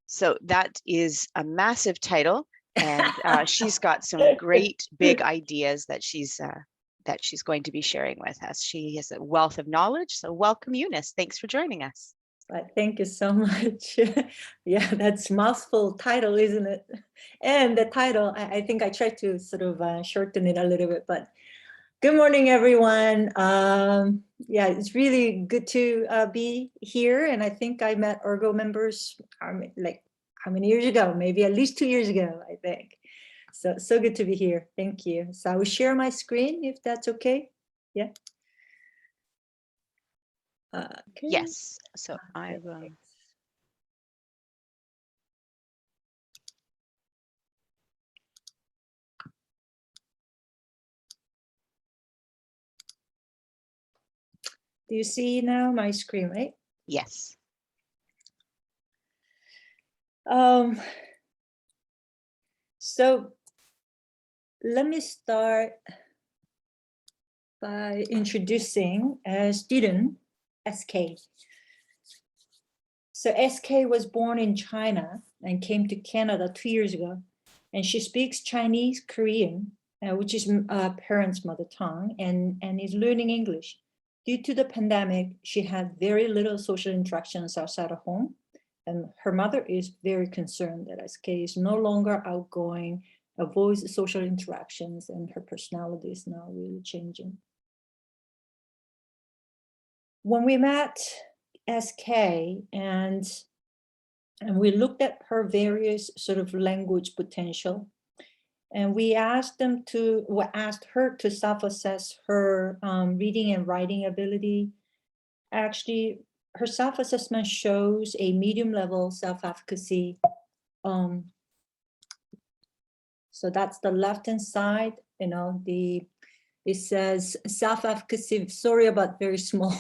So that is a massive title, and she's got some great big ideas that she's going to be sharing with us. She has a wealth of knowledge. So welcome, Eunice. Thanks for joining us. Thank you so much. Yeah, that's mouthful title, isn't it? And the title, I think I tried to sort of shorten it a little bit, but good morning, everyone. Yeah, it's really good to be here. And I think I met Ergo members like how many years ago? Maybe at least 2 years ago, I think. So good to be here. Thank you. So I will share my screen if that's okay. Yeah. Okay. Yes. So I will. Do you see now my screen, right? Yes. So let me start by introducing a student, SK. So SK was born in China and came to Canada 2 years ago. And she speaks Chinese, Korean, which is parents' mother tongue, and is learning English. Due to the pandemic, she had very little social interactions outside of home. And her mother is very concerned that SK is no longer outgoing, avoids social interactions, and her personality is now really changing. When we met SK and we looked at her various sort of language potential, and we asked her to self-assess her reading and writing ability. Actually, her self-assessment shows a medium level self-advocacy. So that's the left-hand side, you know, it says self-advocacy, sorry about very small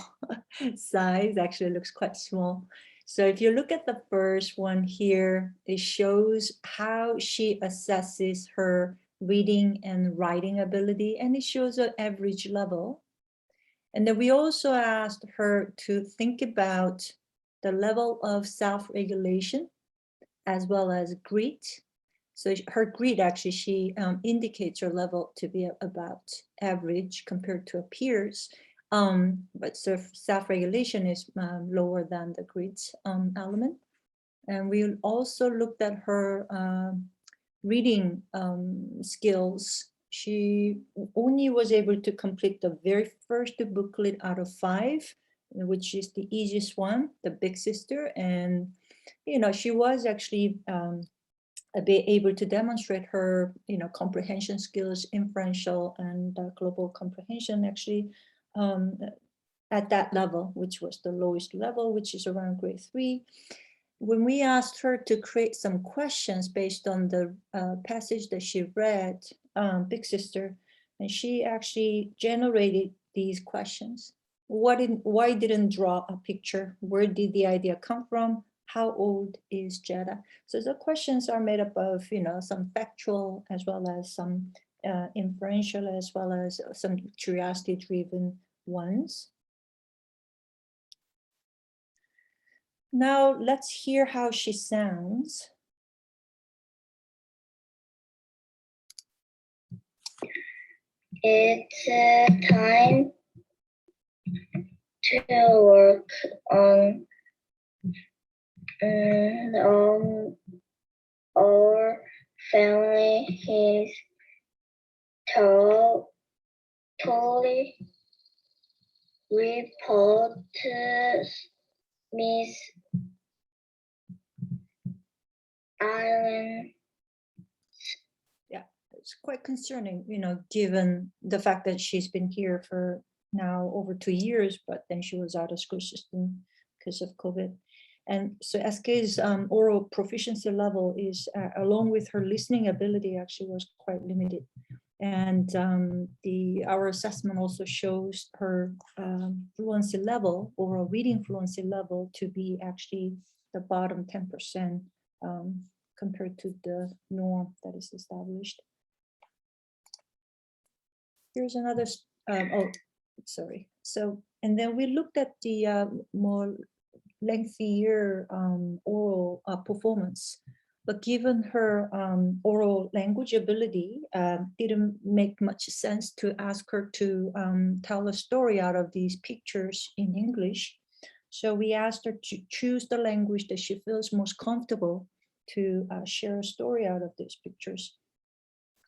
size, actually it looks quite small. So if you look at the first one here, it shows how she assesses her reading and writing ability, and it shows an average level. And then we also asked her to think about the level of self-regulation as well as grit. So her grit, actually, she indicates her level to be about average compared to her peers. But self-regulation is lower than the grit element. And we also looked at her reading skills. She only was able to complete the very first booklet out of 5, which is the easiest one, the Big Sister. And, you know, she was actually be able to demonstrate her, you know, comprehension skills, inferential and global comprehension, actually at that level, which was the lowest level, which is around grade 3. When we asked her to create some questions based on the passage that she read, Big Sister, and she actually generated these questions. Why didn't draw a picture? Where did the idea come from? How old is Jetta? So the questions are made up of, you know, some factual as well as some inferential as well as some curiosity-driven ones. Now let's hear how she sounds. It's time to work on our family. He's totally reports Miss Island. Yeah, it's quite concerning, you know, given the fact that she's been here for now over 2 years, but then she was out of school system because of COVID. And so SK's oral proficiency level is, along with her listening ability, actually was quite limited. And our assessment also shows her fluency level, oral reading fluency level, to be actually the bottom 10% compared to the norm that is established. Here's another, So, and then we looked at the more lengthier oral performance. But given her oral language ability, didn't make much sense to ask her to tell a story out of these pictures in English. So we asked her to choose the language that she feels most comfortable to share a story out of these pictures.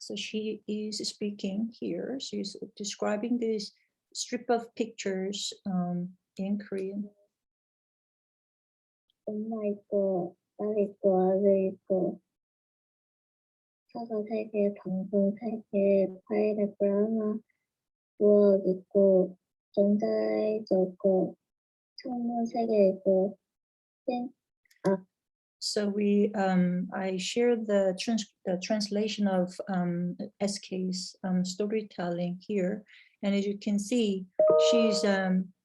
So she is speaking here. She's describing this strip of pictures in Korean. 엄마 있고, 딸 있고, 아들 있고, 사과 3개, 방송 3개, 파인애플 하나, 부엌 있고, 전자레인지 있고, 창문 3개 있고, So I shared the translation of SK's storytelling here, and as you can see, she's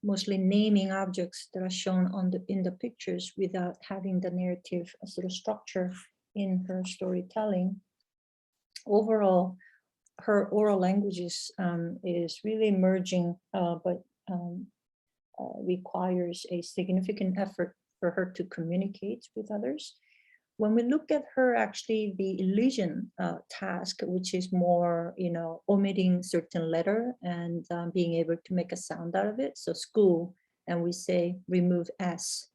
mostly naming objects that are shown in the pictures without having the narrative sort of structure in her storytelling. Overall, her oral language is really emerging, but requires a significant effort for her to communicate with others. When we look at her, actually, the elision task, which is more, omitting certain letter and being able to make a sound out of it. So school, and we say remove S,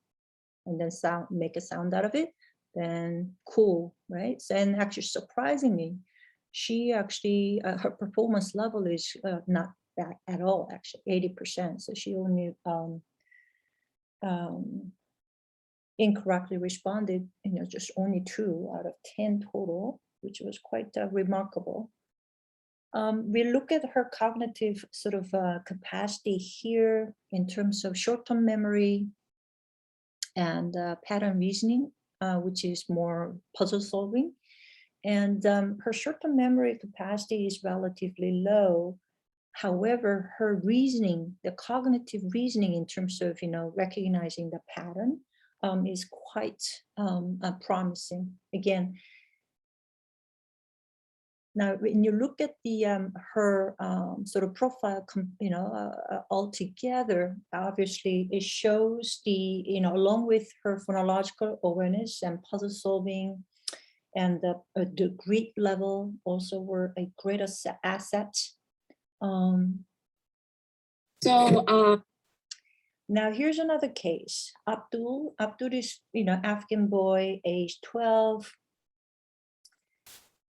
and then make a sound out of it. Then cool, right? So, and actually, surprisingly, she actually her performance level is not bad at all. Actually, 80%. So she only incorrectly responded, just only 2 out of 10 total, which was quite remarkable. We look at her cognitive sort of capacity here in terms of short-term memory and pattern reasoning, which is more puzzle solving. And her short-term memory capacity is relatively low. However, her reasoning, the cognitive reasoning in terms of, recognizing the pattern, is quite promising. Again, now when you look at the her sort of profile, altogether, obviously it shows the, along with her phonological awareness and puzzle solving, and the grit level also were a great asset. Now here's another case. Abdul is, Afghan boy, age 12.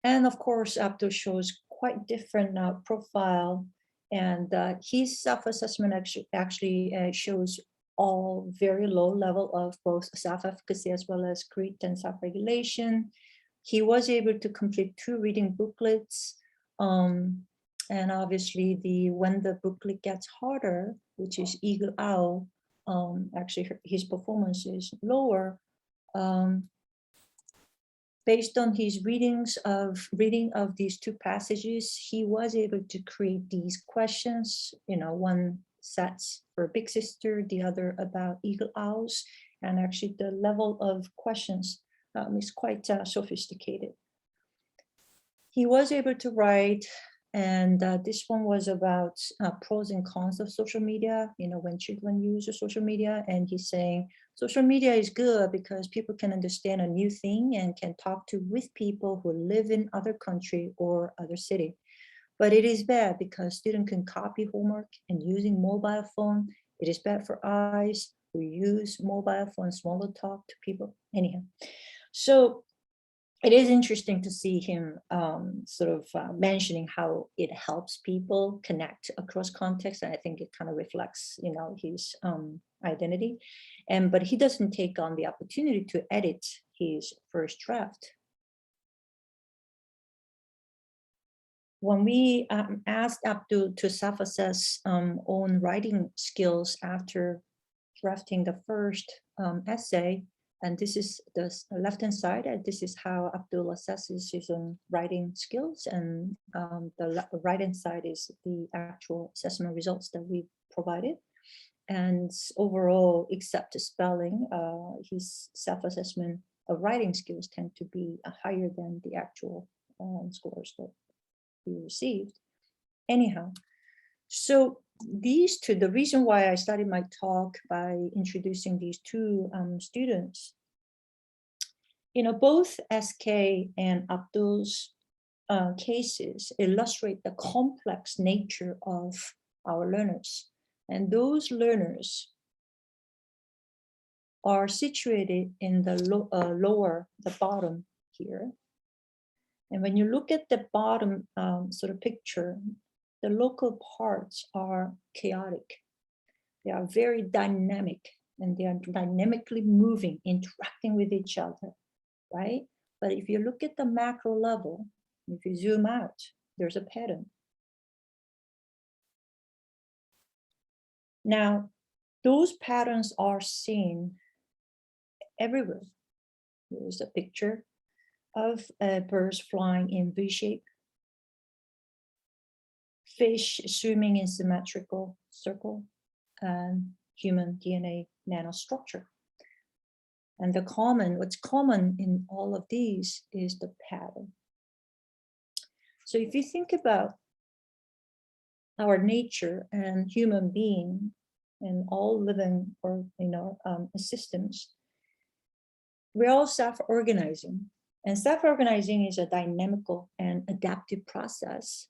And of course, Abdul shows quite different profile, and his self-assessment actually shows all very low level of both self-efficacy as well as grit and self-regulation. He was able to complete 2 reading booklets. And obviously, when the booklet gets harder, which is Eagle Owl, actually his performance is lower. Based on his reading of these 2 passages, he was able to create these questions. One sets for Big Sister, the other about Eagle Owls, and actually the level of questions is quite sophisticated. He was able to write. And this one was about pros and cons of social media, when children use social media. And he's saying social media is good because people can understand a new thing and can talk with people who live in other country or other city. But it is bad because students can copy homework, and using mobile phone, it is bad for eyes who use mobile phone, smaller talk to people. Anyhow, so it is interesting to see him mentioning how it helps people connect across context, and I think it kind of reflects, his identity. But he doesn't take on the opportunity to edit his first draft. When we asked Abdul to self-assess own writing skills after drafting the first essay, and this is the left-hand side, and this is how Abdul assesses his own writing skills, and the right-hand side is the actual assessment results that we provided. And overall, except spelling, his self-assessment of writing skills tend to be higher than the actual scores that he received. Anyhow, so these two, the reason why I started my talk by introducing these two students, both SK and Abdul's cases illustrate the complex nature of our learners. And those learners are situated in the the bottom here. And when you look at the bottom sort of picture, the local parts are chaotic. They are very dynamic, and they are dynamically moving, interacting with each other, right? But if you look at the macro level, if you zoom out, there's a pattern. Now, those patterns are seen everywhere. There's a picture of birds flying in V shape, fish swimming in symmetrical circle, and human DNA nanostructure. And what's common in all of these is the pattern. So if you think about our nature and human being and all living or systems, we're all self-organizing. And self-organizing is a dynamical and adaptive process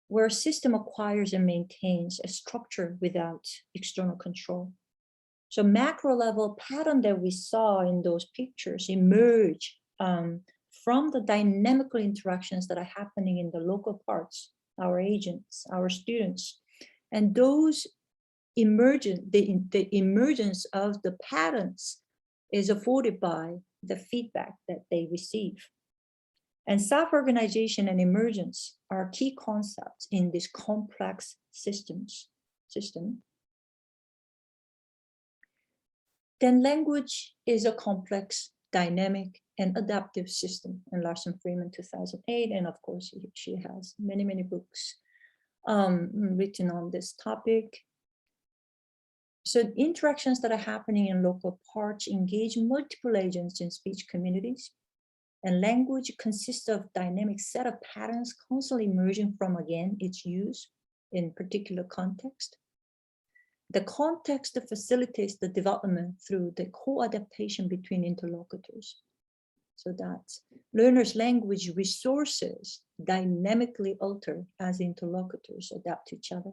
where a system acquires and maintains a structure without external control. So macro level pattern that we saw in those pictures emerge from the dynamical interactions that are happening in the local parts, our agents, our students. And those the emergence of the patterns is afforded by the feedback that they receive. And self-organization and emergence are key concepts in this complex system. Then language is a complex, dynamic, and adaptive system. And Larson Freeman, 2008, and of course, she has many, many books written on this topic. So interactions that are happening in local parts engage multiple agents in speech communities. And language consists of dynamic set of patterns constantly emerging from, again, its use in particular context. The context facilitates the development through the co-adaptation between interlocutors. So that learners' language resources dynamically alter as interlocutors adapt to each other.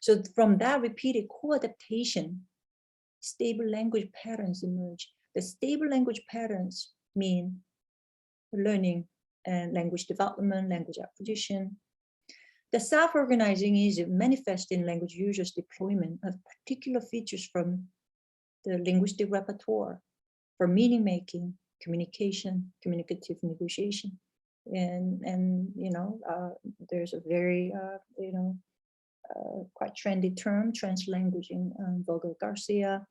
So from that repeated co-adaptation, stable language patterns emerge. The stable language patterns mean learning and language development, language acquisition. The self-organizing is manifest in language users' deployment of particular features from the linguistic repertoire for meaning making, communication, communicative negotiation. And there's a very, quite trendy term, translanguaging. Vogel Garcia,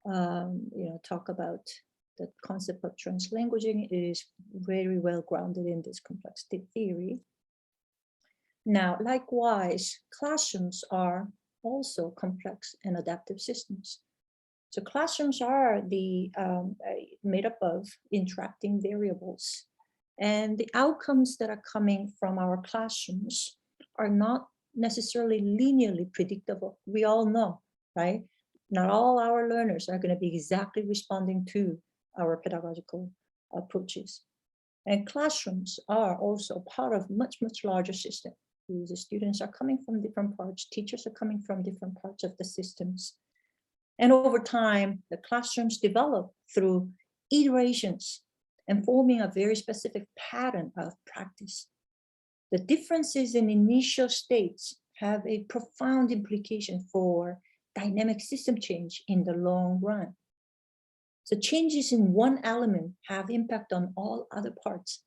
talk about the concept of translanguaging is very well grounded in this complexity theory. Now, likewise, classrooms are also complex and adaptive systems. So classrooms are made up of interacting variables, and the outcomes that are coming from our classrooms are not necessarily linearly predictable. We all know, right? Not all our learners are going to be exactly responding to our pedagogical approaches. And classrooms are also part of much, much larger system. The students are coming from different parts, teachers are coming from different parts of the systems. And over time, the classrooms develop through iterations and forming a very specific pattern of practice. The differences in initial states have a profound implication for dynamic system change in the long run. So changes in one element have impact on all other parts.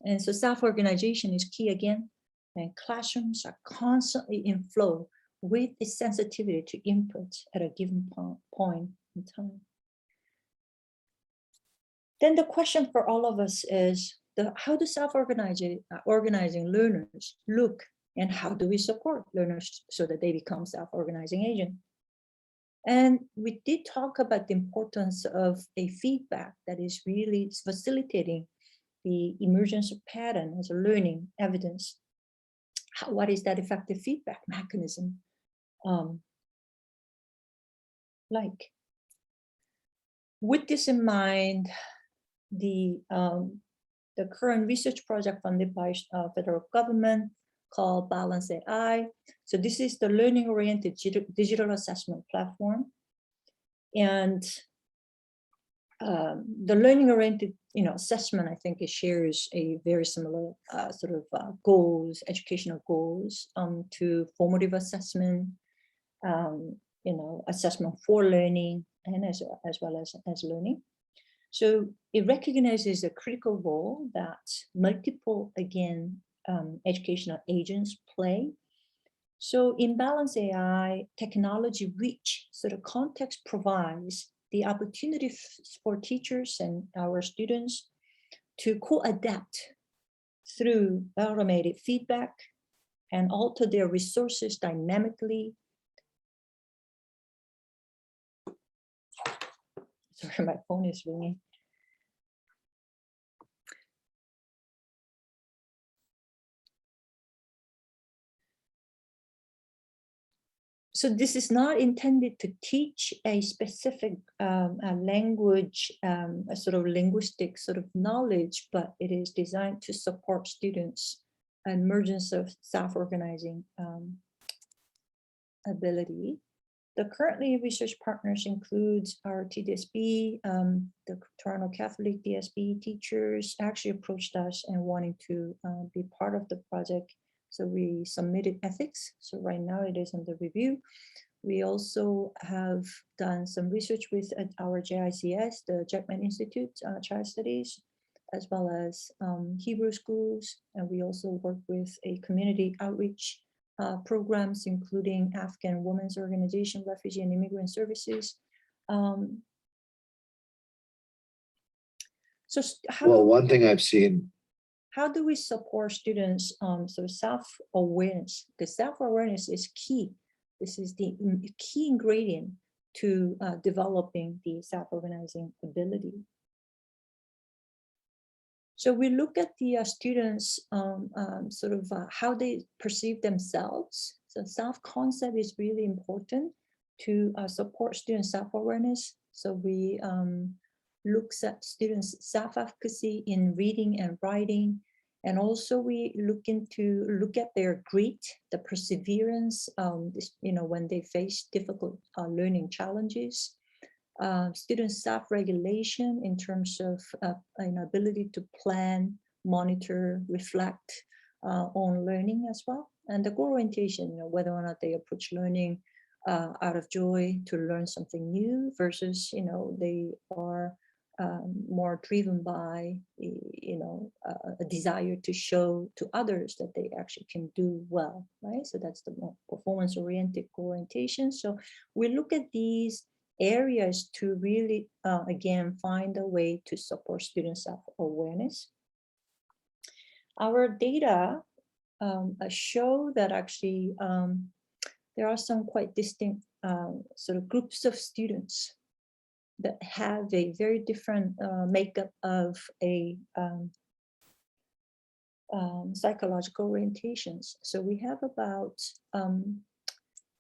And so self-organization is key again, and classrooms are constantly in flow with the sensitivity to input at a given point in time. Then the question for all of us is, how do self-organizing learners look, and how do we support learners so that they become self-organizing agents? And we did talk about the importance of a feedback that is really facilitating the emergence of pattern as a learning evidence. What is that effective feedback mechanism? like. With this in mind, the current research project funded by federal government called Balance AI. So this is the learning-oriented digital assessment platform. And the learning-oriented, assessment, I think it shares a very similar goals, educational goals to formative assessment, assessment for learning, and as well as learning. So it recognizes a critical role that multiple, again, educational agents play. So in Balance AI, technology rich sort of context provides the opportunity for teachers and our students to co-adapt through automated feedback and alter their resources dynamically. Sorry, my phone is ringing. So this is not intended to teach a specific language, a sort of linguistic sort of knowledge, but it is designed to support students' emergence of self-organizing ability. The currently research partners includes our TDSB, the Toronto Catholic DSB teachers actually approached us and wanting to be part of the project. So we submitted ethics. So right now it is under review. We also have done some research with our JICS, the Jackman Institute Child Studies, as well as Hebrew schools. And we also work with a community outreach programs, including Afghan Women's Organization, Refugee and Immigrant Services. One thing I've seen. How do we support students self-awareness? The self-awareness is key. This is the key ingredient to developing the self-organizing ability. So we look at the students how they perceive themselves. So self-concept is really important to support student self-awareness. So we look at students' self-efficacy in reading and writing. And also we look at their grit, the perseverance, when they face difficult learning challenges. Student self-regulation in terms of an ability to plan, monitor, reflect on learning as well. And the goal orientation, whether or not they approach learning out of joy to learn something new versus, they are more driven by, a desire to show to others that they actually can do well, right? So that's the more performance-oriented orientation. So we look at these areas to really, again, find a way to support student self-awareness. Our data show that actually there are some quite distinct groups of students that have a very different makeup of a psychological orientations. So we have about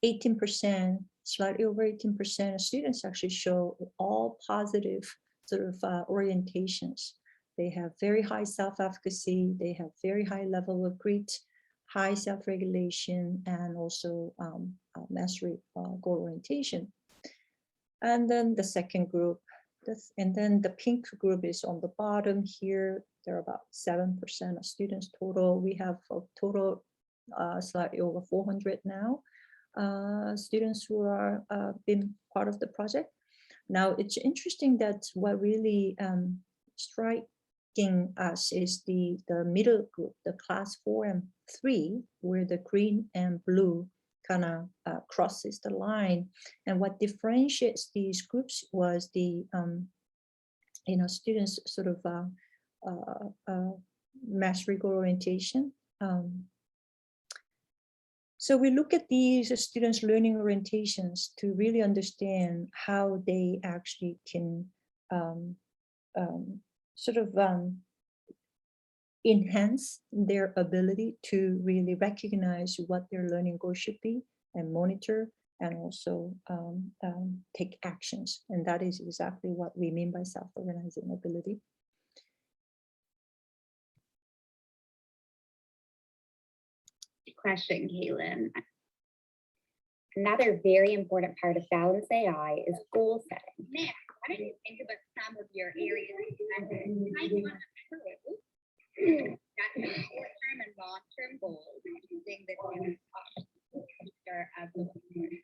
18%, slightly over 18% of students actually show all positive orientations. They have very high self-efficacy, they have very high level of grit, high self-regulation, and also mastery goal orientation. And then the second group, and then the pink group is on the bottom here. There are about 7% of students total. We have a total slightly over 400 now. Students who are been part of the project. Now it's interesting that what really striking us is the middle group, the class 4 and 3, where the green and blue kind of crosses the line. And what differentiates these groups was the students mastery goal orientation. So we look at these students' learning orientations to really understand how they actually can enhance their ability to really recognize what their learning goal should be and monitor, and also take actions. And that is exactly what we mean by self-organizing ability. Question, Kaylin. Another very important part of Balance AI is goal setting. Now, why don't you think about some of your areas that you might want to improve? That's the short-term and long-term goals using this new feature of the board.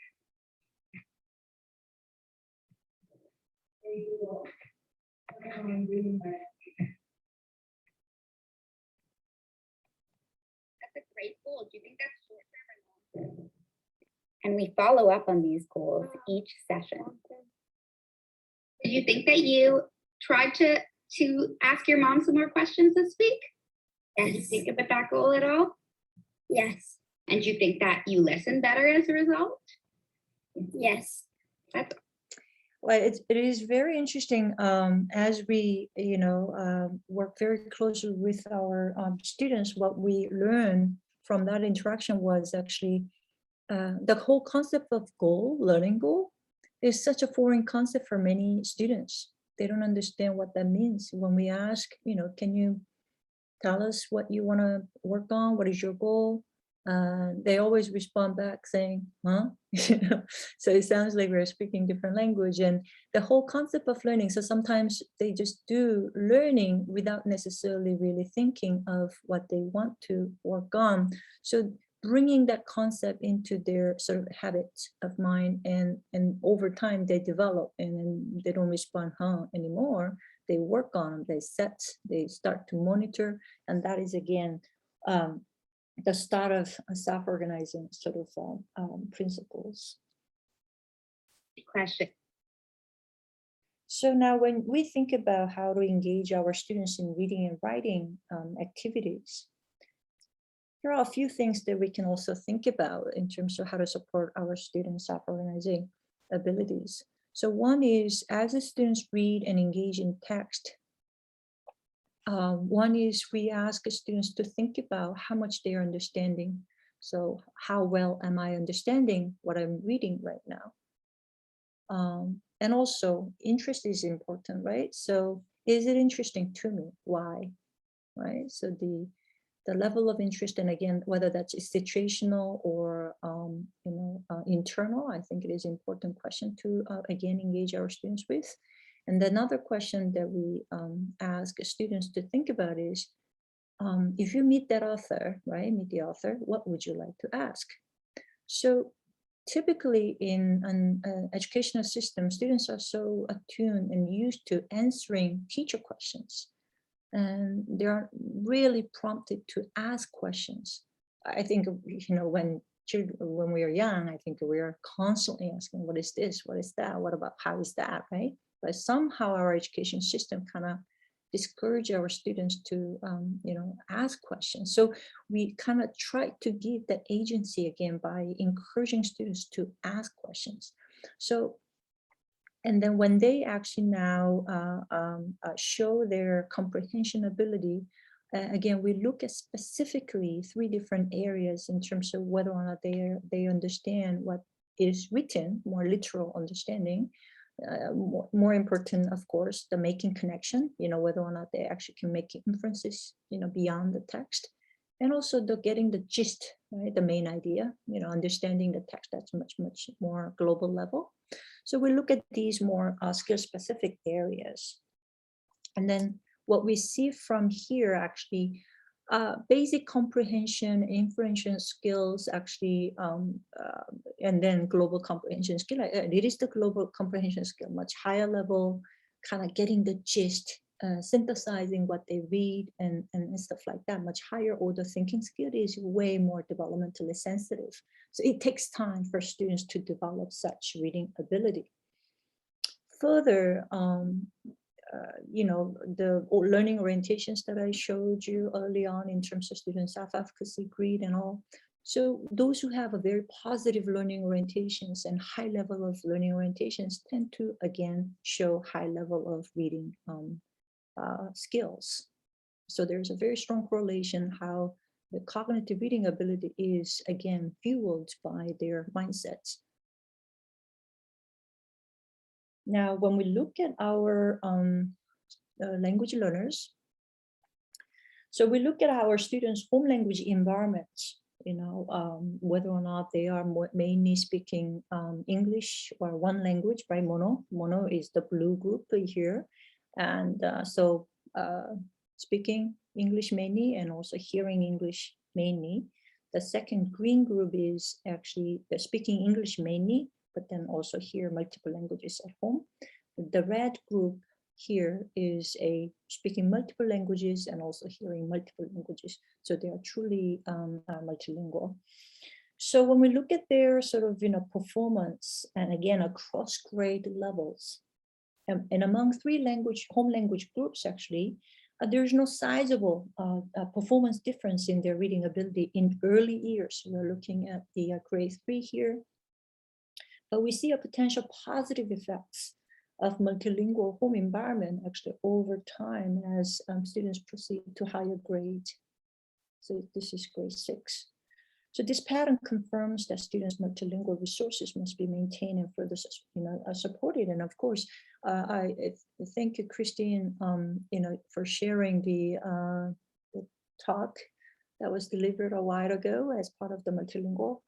That's a great goal. Do you think that's short-term or long-term? And we follow up on these goals each session. Do you think that you tried to ask your mom some more questions this week? Yes. Did you think about that goal at all? Yes. And do you think that you listen better as a result? Yes. That's Well, it is very interesting as we, work very closely with our students. What we learned from that interaction was actually the whole concept of goal, learning goal, is such a foreign concept for many students. They don't understand what that means. When we ask, can you tell us what you want to work on? What is your goal? They always respond back saying, huh? So it sounds like we're speaking different language, and the whole concept of learning. So sometimes they just do learning without necessarily really thinking of what they want to work on. So bringing that concept into their sort of habits of mind, and over time they develop, and then they don't respond huh anymore. They work on them, they start to monitor, and that is again the start of self-organizing sort of principles. question. So now when we think about how to engage our students in reading and writing activities, there are a few things that we can also think about in terms of how to support our students' self-organizing abilities. So one is, as the students read and engage in text, one is we ask students to think about how much they are understanding. So how well am I understanding what I'm reading right now? And also interest is important, right? So is it interesting to me? Why? Right? So the level of interest, and again, whether that's situational or internal, I think it is an important question to again engage our students with. And another question that we ask students to think about is, if you meet that author, right, meet the author, what would you like to ask? So typically in an educational system, students are so attuned and used to answering teacher questions, and they are really prompted to ask questions. I think, when we are young, I think we are constantly asking, what is this? What is that? What about, how is that, right? But somehow our education system kind of discourage our students to, ask questions. So we kind of try to give that agency again by encouraging students to ask questions. So, and then when they actually now show their comprehension ability, again, we look at specifically 3 different areas in terms of whether or not they understand what is written, more literal understanding. More important, of course, the making connection, whether or not they actually can make inferences, beyond the text, and also the getting the gist, right, the main idea, understanding the text that's much more global level. So we look at these more skill-specific areas, and then what we see from here actually. Basic comprehension, inferential skills, actually, and then global comprehension skill. It is the global comprehension skill, much higher level, kind of getting the gist, synthesizing what they read, and stuff like that. Much higher order thinking skill is way more developmentally sensitive. So it takes time for students to develop such reading ability. Further, the learning orientations that I showed you early on in terms of student self-efficacy, greed, and all. So those who have a very positive learning orientations and high level of learning orientations tend to, again, show high level of reading skills. So there's a very strong correlation how the cognitive reading ability is again fueled by their mindsets. Now, when we look at our language learners, so we look at our students' home language environments, whether or not they are mainly speaking English or one language, right? Mono is the blue group here. And so speaking English mainly and also hearing English mainly. The second green group is actually speaking English mainly, but then also hear multiple languages at home. The red group here is speaking multiple languages and also hearing multiple languages. So they are truly multilingual. So when we look at their sort of performance, and again across grade levels, and among three home language groups actually, there's no sizable performance difference in their reading ability in early years. We're looking at the grade 3 here, but we see a potential positive effects of multilingual home environment actually over time as students proceed to higher grades. So this is grade 6. So this pattern confirms that students' multilingual resources must be maintained and further, supported. And of course, I thank you, Christine, for sharing the talk that was delivered a while ago as part of the multilingual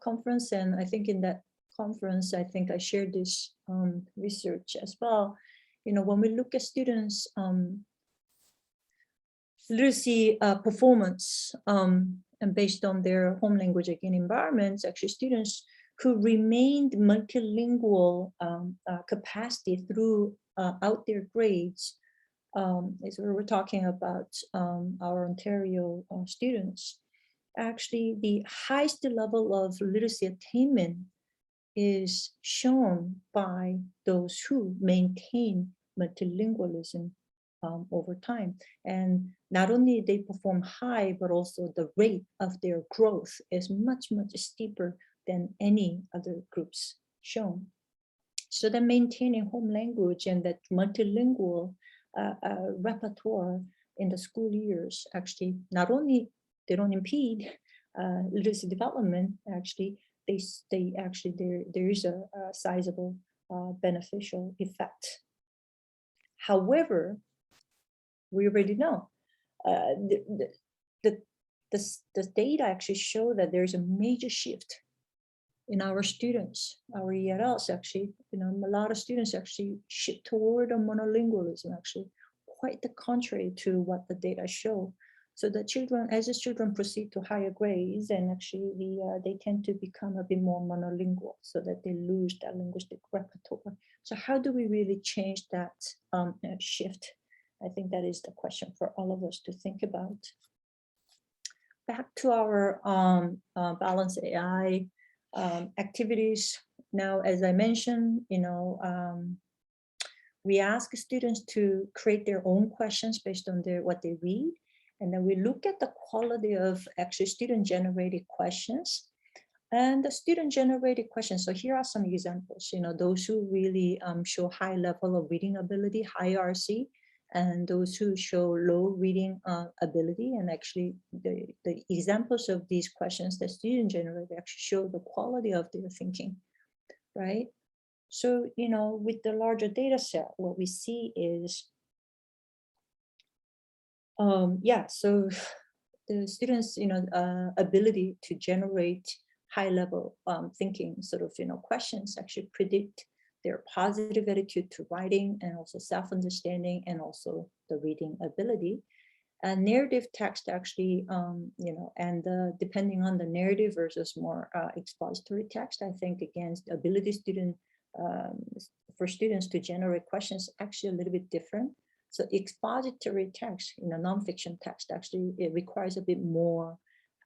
conference. And I think in that conference, I think I shared this research as well. When we look at students' literacy performance, and based on their home language again environments, actually students who remained multilingual capacity throughout their grades, is where we're talking about our Ontario students. Actually, the highest level of literacy attainment is shown by those who maintain multilingualism over time. And not only they perform high, but also the rate of their growth is much, much steeper than any other groups shown. So that maintaining home language and that multilingual repertoire in the school years, actually, not only they don't impede literacy development, actually, there is a sizable beneficial effect. However, we already know the data actually show that there's a major shift in our students, our ELLs actually, a lot of students actually shift toward a monolingualism, actually, quite the contrary to what the data show. So the children, as the children proceed to higher grades, and actually they tend to become a bit more monolingual, so that they lose that linguistic repertoire. So how do we really change that shift? I think that is the question for all of us to think about. Back to our Balance AI activities. Now, as I mentioned, we ask students to create their own questions based on what they read. And then we look at the quality of actually student-generated questions. And the student-generated questions, so here are some examples, those who really show high level of reading ability, high RC, and those who show low reading ability. And actually the examples of these questions that student-generated actually show the quality of their thinking, right? So, with the larger data set, what we see is, so the students, ability to generate high level thinking sort of, questions actually predict their positive attitude to writing and also self-understanding and also the reading ability. And narrative text actually, and depending on the narrative versus more expository text, I think again, the ability for students to generate questions actually a little bit different. So expository text, nonfiction text, actually it requires a bit more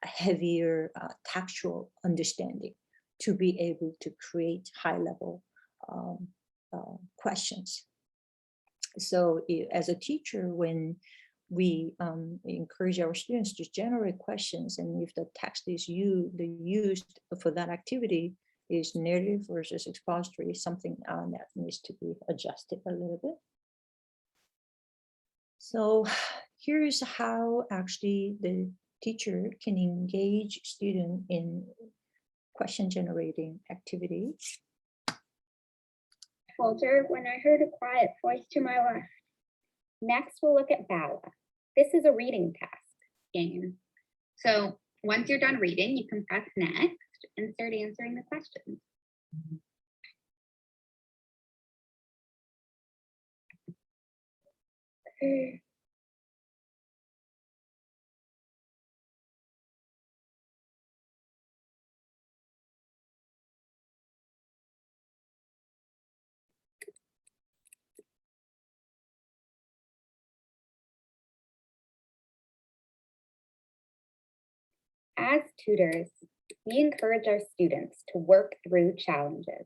heavier textual understanding to be able to create high level questions. So as a teacher, when we encourage our students to generate questions, and if the text is used for that activity is narrative versus expository, something that needs to be adjusted a little bit. So here's how actually the teacher can engage student in question generating activities. Folder, when I heard a quiet voice to my left. Next, we'll look at Bala. This is a reading task game. So once you're done reading, you can press next and start answering the questions. As tutors, we encourage our students to work through challenges.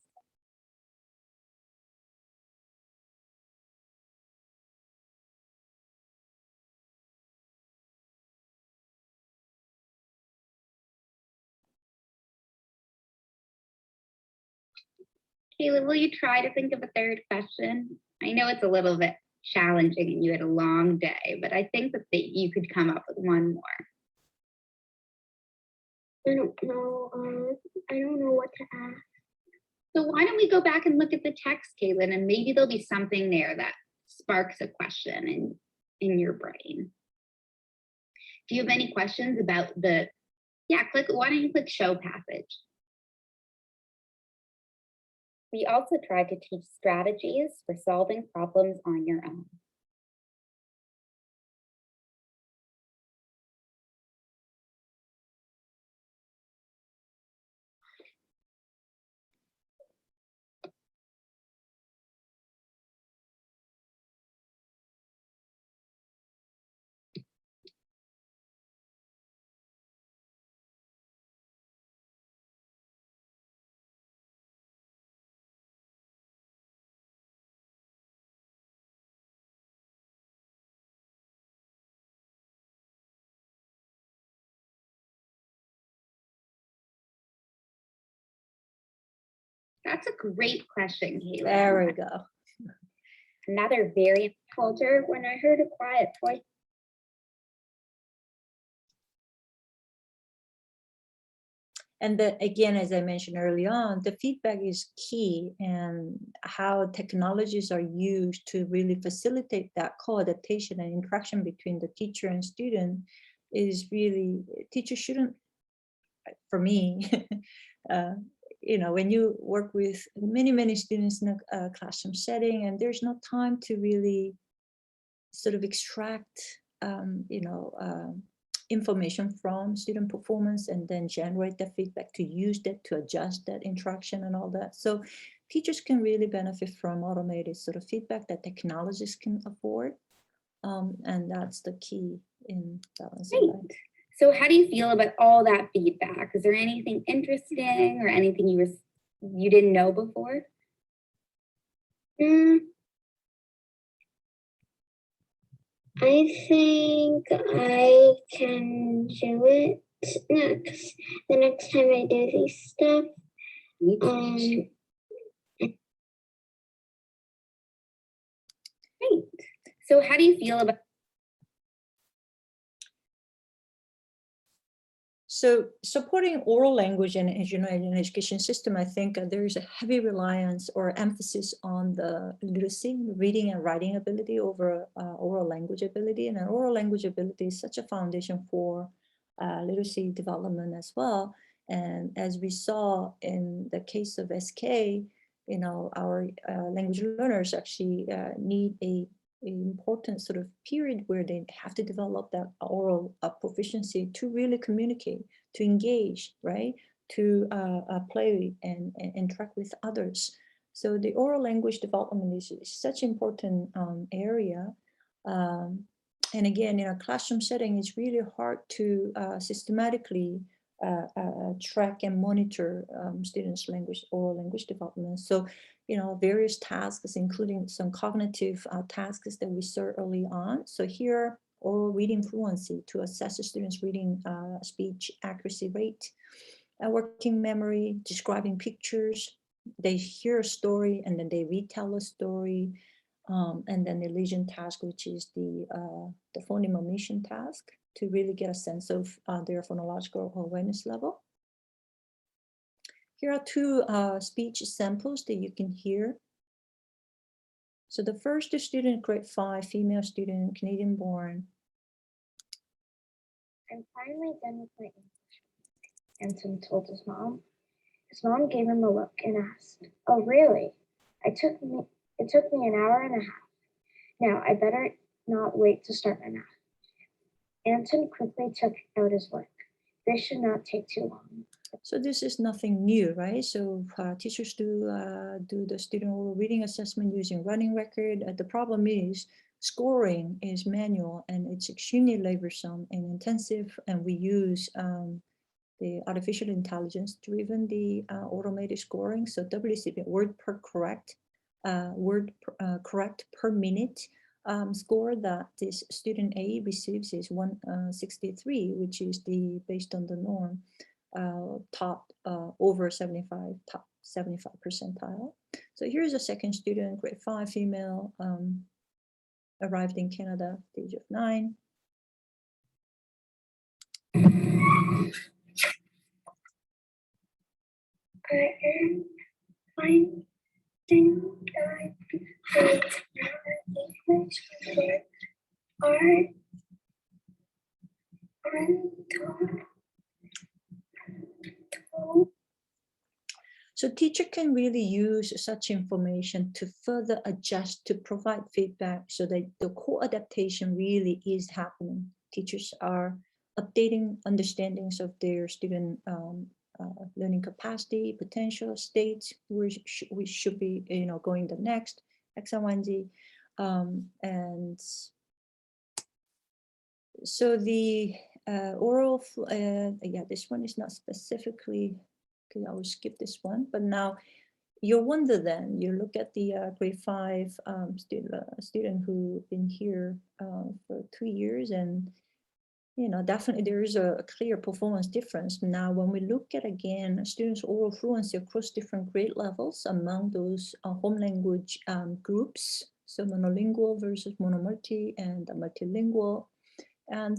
Kayla, will you try to think of a third question? I know it's a little bit challenging and you had a long day, but I think that you could come up with one more. I don't know. I don't know what to ask. So why don't we go back and look at the text, Caitlin, and maybe there'll be something there that sparks a question in your brain. Do you have any questions about why don't you click show passage? We also try to teach strategies for solving problems on your own. That's a great question, Caitlin. There we go. Another very culture when I heard a quiet voice. And again, as I mentioned early on, the feedback is key, and how technologies are used to really facilitate that co-adaptation and interaction between the teacher and student is really, teachers shouldn't, for me, when you work with many students in a classroom setting, and there's no time to really sort of extract, information from student performance and then generate that feedback to use that to adjust that interaction and all that. So teachers can really benefit from automated sort of feedback that technologies can afford. And that's the key in balancing that. So how do you feel about all that feedback? Is there anything interesting or anything you didn't know before? I think I can do it the next time I do these stuff. Great. So how do you feel about? So supporting oral language in an education system, I think there is a heavy reliance or emphasis on the literacy, reading and writing ability over oral language ability. And oral language ability is such a foundation for literacy development as well. And as we saw in the case of SK, our language learners actually need an important sort of period where they have to develop that oral proficiency to really communicate, to engage, right? To play and interact with others. So the oral language development is such an important area. And again, in a classroom setting, it's really hard to systematically track and monitor students' oral language development. So various tasks, including some cognitive tasks that we saw early on. So here, oral reading fluency to assess the students' reading speech accuracy rate, working memory, describing pictures. They hear a story and then they retell a story. And then the lesion task, which is the phoneme omission task. to really get a sense of their phonological awareness level. Here are two speech samples that you can hear. So the first student, grade 5, female student, Canadian born. I'm finally done with my English, Anton told his mom. His mom gave him a look and asked, "Oh, really? It took me an hour and a half. Now, I better not wait to start my math." Anton quickly took out his work. This should not take too long. So this is nothing new, right? So teachers do the student oral reading assessment using running record. The problem is scoring is manual and it's extremely laborsome and intensive. And we use the artificial intelligence driven the automated scoring. So WCP, word correct per minute score that this student A receives is 163, which is the based on the norm. Top over 75 percentile. So here's a second student, grade 5, female, arrived in Canada, age of 9. I am finding that the are So teacher can really use such information to further adjust, to provide feedback so that the co-adaptation really is happening. Teachers are updating understandings of their student learning capacity, potential states, where we should be, going the next, X, Y, and Z. And so the oral, yeah, this one is not specifically, because I will skip this one, but now you wonder then, you look at the grade 5 student who been here for 2 years, and definitely there is a clear performance difference. Now, when we look at again students' oral fluency across different grade levels among those home language groups, so monolingual versus monomulti and multilingual, and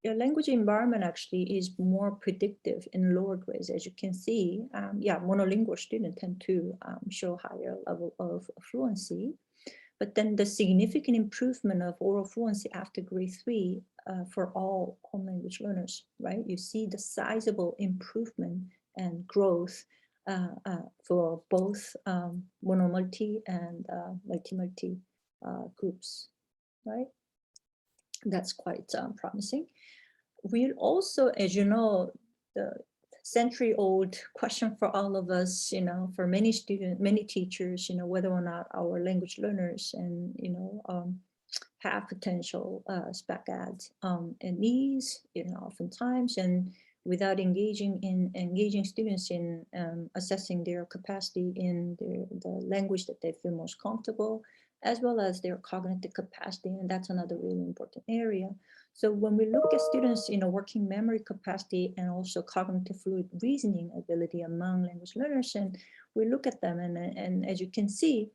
your language environment actually is more predictive in lower grades, as you can see. Yeah, monolingual students tend to show higher level of fluency, but then the significant improvement of oral fluency after grade 3 for all home language learners, right? You see the sizable improvement and growth for both monomulti and multi groups, right? That's quite promising. We also, as you know, the century-old question for all of us, for many students, many teachers, whether or not our language learners and, have potential spec ads and needs, oftentimes, and without engaging students in assessing their capacity in the language that they feel most comfortable, as well as their cognitive capacity, and that's another really important area. So when we look at students, working memory capacity and also cognitive fluid reasoning ability among language learners, and we look at them, and as you can see,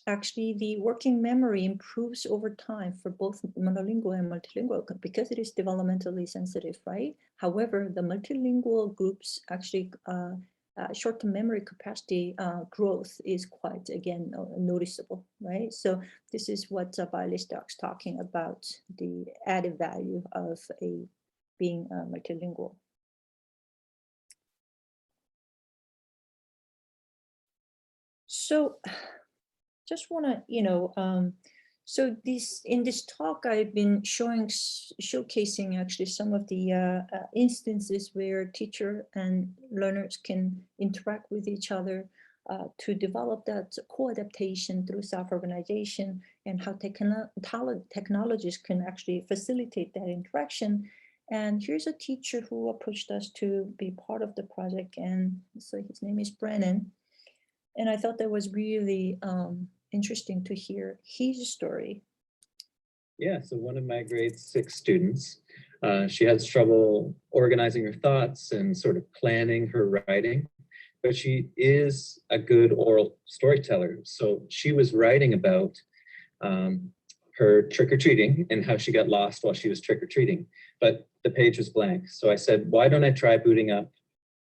actually the working memory improves over time for both monolingual and multilingual because it is developmentally sensitive, right? However, the multilingual groups actually short-term memory capacity growth is quite, again, noticeable, right? So this is what Bailey Stark's talking about, the added value of being multilingual. So just want to, so in this talk, I've been showcasing actually some of the instances where teacher and learners can interact with each other to develop that co-adaptation through self-organization, and how technologies can actually facilitate that interaction. And here's a teacher who approached us to be part of the project, and so his name is Brennan. And I thought that was really interesting to hear his story. Yeah, so one of my grade 6 students, she has trouble organizing her thoughts and sort of planning her writing, but she is a good oral storyteller. So she was writing about her trick-or-treating and how she got lost while she was trick-or-treating, but the page was blank. So I said, why don't I try booting up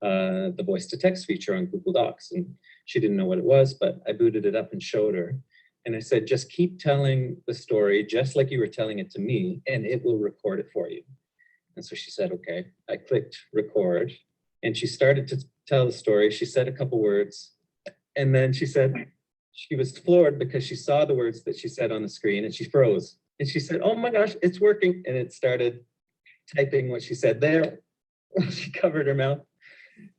the voice-to-text feature on Google Docs? And she didn't know what it was, but I booted it up and showed her. And I said, just keep telling the story just like you were telling it to me, and it will record it for you. And so she said, okay. I clicked record, and she started to tell the story. She said a couple words, and then she said she was floored because she saw the words that she said on the screen, and she froze. And she said, oh my gosh, it's working. And it started typing what she said there. She covered her mouth,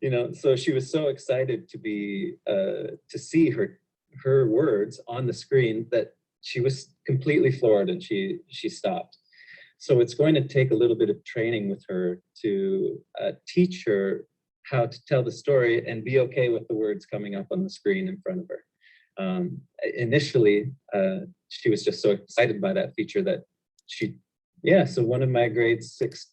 you know. So she was so excited to be to see her words on the screen that she was completely floored, and she stopped. So it's going to take a little bit of training with her to teach her how to tell the story and be okay with the words coming up on the screen in front of her. Initially, she was just so excited by that feature that so one of my grade 6.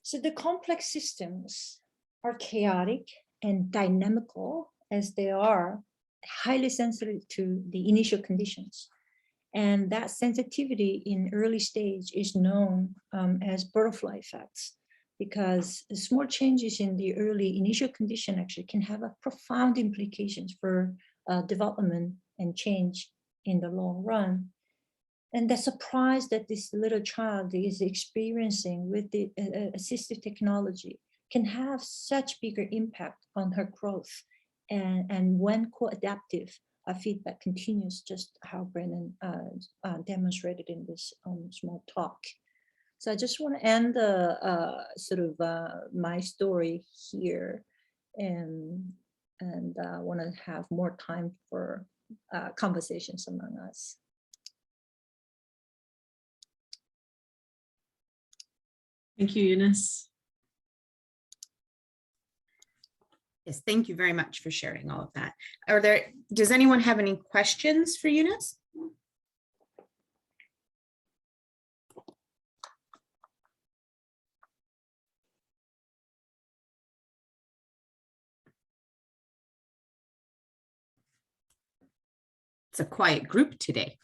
So the complex systems are chaotic and dynamical as they are, highly sensitive to the initial conditions. And that sensitivity in early stage is known as butterfly effects, because the small changes in the early initial condition actually can have a profound implications for development and change in the long run. And the surprise that this little child is experiencing with the assistive technology can have such bigger impact on her growth. And when co-adaptive feedback continues, just how Brennan demonstrated in this small talk. So I just want to end my story here, and want to have more time for conversations among us. Thank you, Eunice. Yes, thank you very much for sharing all of that. Does anyone have any questions for Eunice? It's a quiet group today.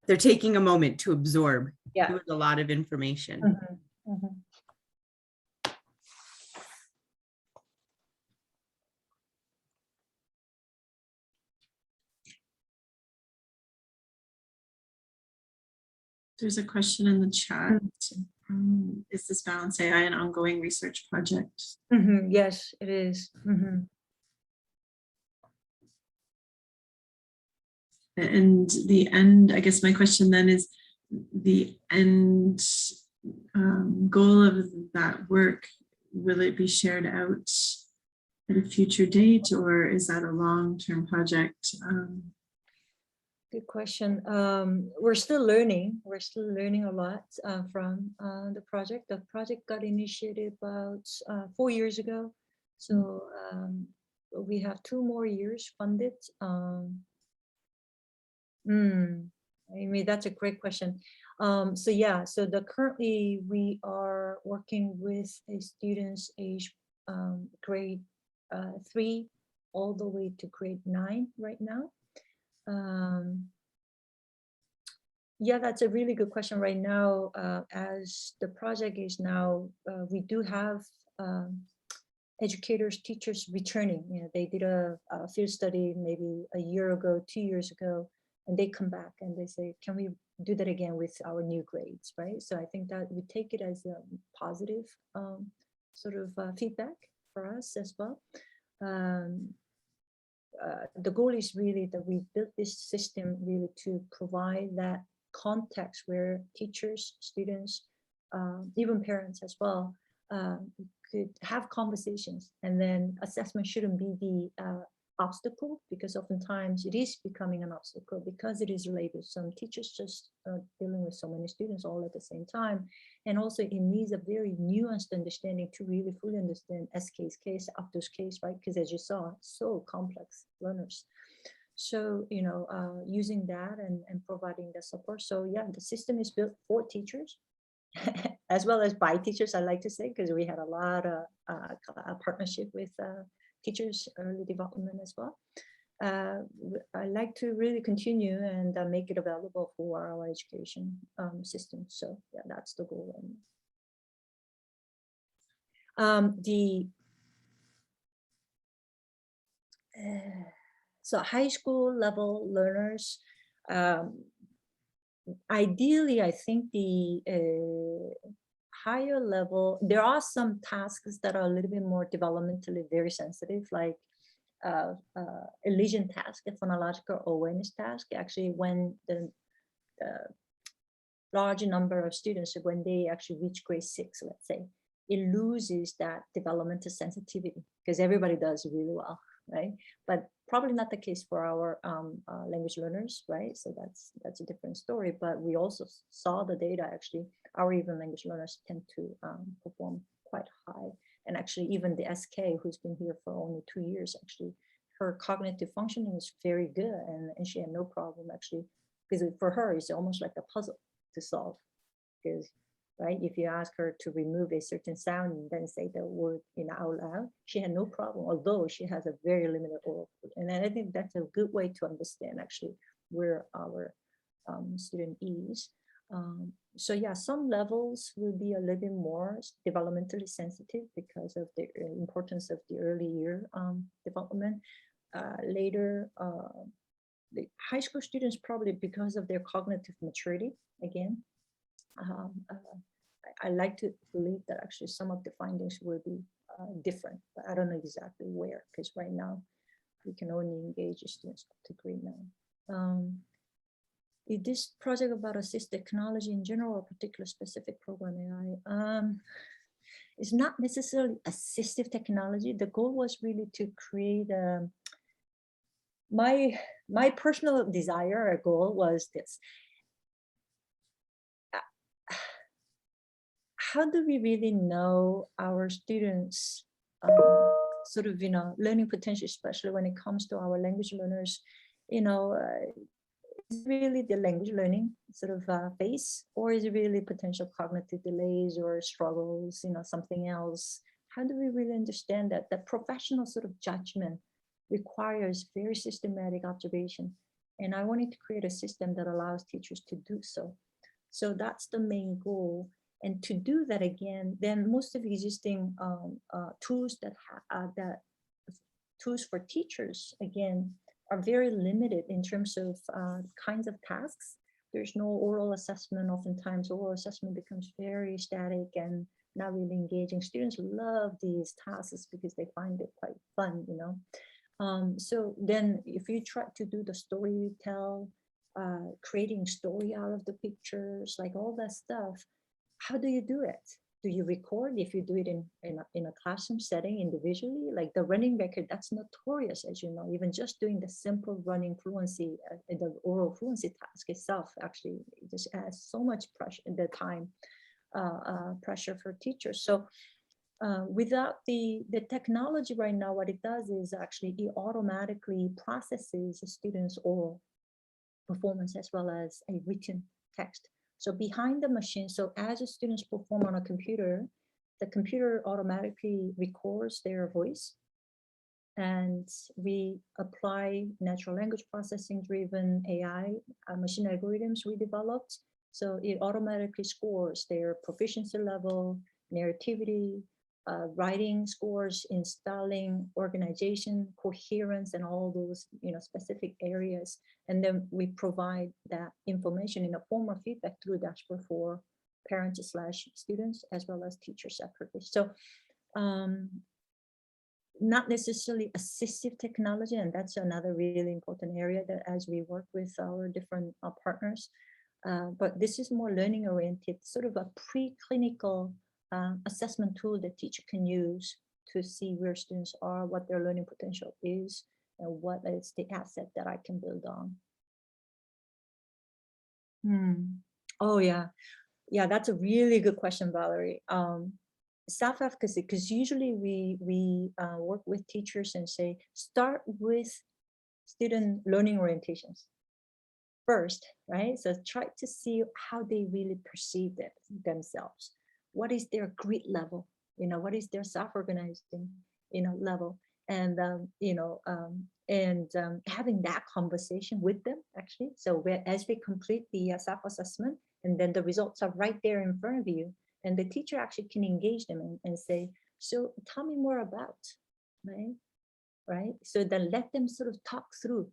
They're taking a moment to absorb. Yeah. It was a lot of information. Mm-hmm. Mm-hmm. There's a question in the chat. Is this Balance AI an ongoing research project? Mm-hmm. Yes, it is. Mm-hmm. And the end, I guess my question then is, the end goal of that work, will it be shared out at a future date, or is that a long-term project? Good question. We're still learning. We're still learning a lot from the project. The project got initiated about 4 years ago. So we have 2 more years funded. I mean, that's a great question. So currently we are working with students age grade 3 all the way to grade 9 right now. Yeah, that's a really good question right now. As the project is now, we do have educators, teachers returning. You know, they did a field study maybe a year ago, 2 years ago, and they come back and they say, can we do that again with our new grades, right? So I think that we take it as a positive feedback for us as well. The goal is really that we built this system really to provide that context where teachers, students, even parents as well, could have conversations, and then assessment shouldn't be the obstacle, because oftentimes it is becoming an obstacle because it is related. Some teachers just dealing with so many students all at the same time, and also it needs a very nuanced understanding to really fully understand SK's case, Abdul's case, right? Because as you saw, so complex learners. So, you know, using that and providing the support. So yeah, the system is built for teachers as well as by teachers, I like to say, because we had a lot of partnership with teachers, early development as well. I like to really continue and make it available for our education system. So yeah, that's the goal. So high school level learners, ideally, I think the higher level, there are some tasks that are a little bit more developmentally very sensitive, like elision task, a phonological awareness task. Actually, when the large number of students, when they actually reach grade 6, let's say, it loses that developmental sensitivity because everybody does really well, right? But probably not the case for our language learners, right? So that's a different story. But we also saw the data, actually, our even language learners tend to perform quite high. And actually, even the SK, who's been here for only 2 years, actually, her cognitive functioning is very good, and she had no problem, actually, because for her, it's almost like a puzzle to solve. Because, right, if you ask her to remove a certain sound and then say the word out loud, she had no problem, although she has a very limited oral. And I think that's a good way to understand, actually, where our student is. So yeah, some levels will be a little bit more developmentally sensitive because of the importance of the early year development. Later, the high school students, probably because of their cognitive maturity, again, I like to believe that actually some of the findings will be different, but I don't know exactly where, because right now we can only engage students up to grade 9. Is this project about assistive technology in general or particular specific program AI? It's not necessarily assistive technology. The goal was really to create my personal desire or goal was this. How do we really know our students sort of, learning potential, especially when it comes to our language learners, is it really the language learning sort of phase, or is it really potential cognitive delays or struggles, something else? How do we really understand that? The professional sort of judgment requires very systematic observation. And I wanted to create a system that allows teachers to do so. So that's the main goal. And to do that again, then most of the existing tools that tools for teachers, again, are very limited in terms of kinds of tasks. There's no oral assessment. Oftentimes, oral assessment becomes very static and not really engaging. Students love these tasks because they find it quite fun, So then if you try to do the story you tell, creating story out of the pictures, like all that stuff, how do you do it? Do you record? If you do it in a classroom setting individually, like the running record, that's notorious, as you know. Even just doing the simple running fluency, the oral fluency task itself, actually it just adds so much pressure in the time pressure for teachers. So without the technology right now, what it does is actually it automatically processes a student's oral performance as well as a written text. So behind the machine, so as the students perform on a computer, the computer automatically records their voice, and we apply natural language processing driven AI machine algorithms we developed. So it automatically scores their proficiency level, narrativity, writing scores, installing, organization, coherence, and all those specific areas. And then we provide that information in a form of feedback through dashboard for parents / students as well as teachers separately. So not necessarily assistive technology, and that's another really important area that as we work with our different partners, but this is more learning oriented, sort of a preclinical assessment tool that teacher can use to see where students are, what their learning potential is, and what is the asset that I can build on. Oh yeah, that's a really good question, Valerie. Self-efficacy, because usually we work with teachers and say, start with student learning orientations first, right? So try to see how they really perceive themselves. What is their grit level? What is their self-organizing, level? and having that conversation with them actually. So as we complete the self-assessment, and then the results are right there in front of you, and the teacher actually can engage them and say, so tell me more about, right? So then let them sort of talk through,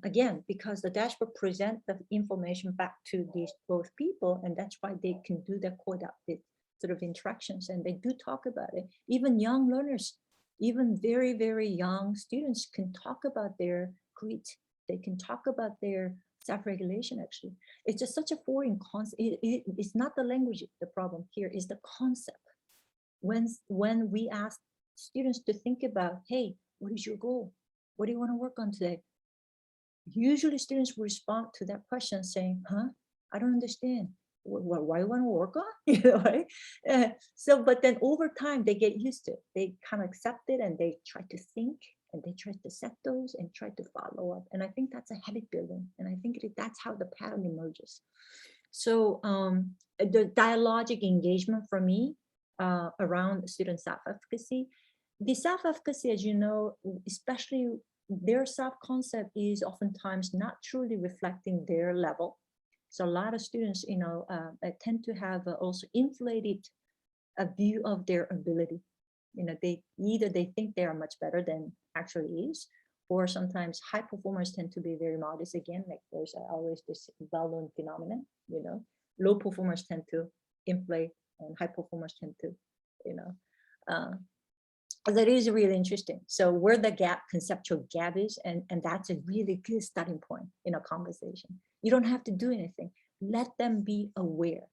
again, because the dashboard present the information back to these both people, and that's why they can do the co-adaptive sort of interactions, and they do talk about it. Even young learners, even very, very young students can talk about their grit. They can talk about their self-regulation, actually. It's just such a foreign concept. It's not the language, the problem here is the concept. When we ask students to think about, hey, what is your goal? What do you want to work on today? Usually students will respond to that question saying, I don't understand. What do you want to work on? Right? So, but then over time they get used to it. They kind of accept it, and they try to think, and they try to set those and try to follow up. And I think that's a habit building. And I think that's how the pattern emerges. So the dialogic engagement for me around student self-efficacy, the self-efficacy, as you know, especially their self-concept is oftentimes not truly reflecting their level. So a lot of students, tend to have also inflated a view of their ability. They think they are much better than actually is, or sometimes high performers tend to be very modest. Again, like there's always this well-known phenomenon. Low performers tend to inflate, and high performers tend to, that is really interesting. So where the conceptual gap is, and that's a really good starting point in a conversation. You don't have to do anything. Let them be aware.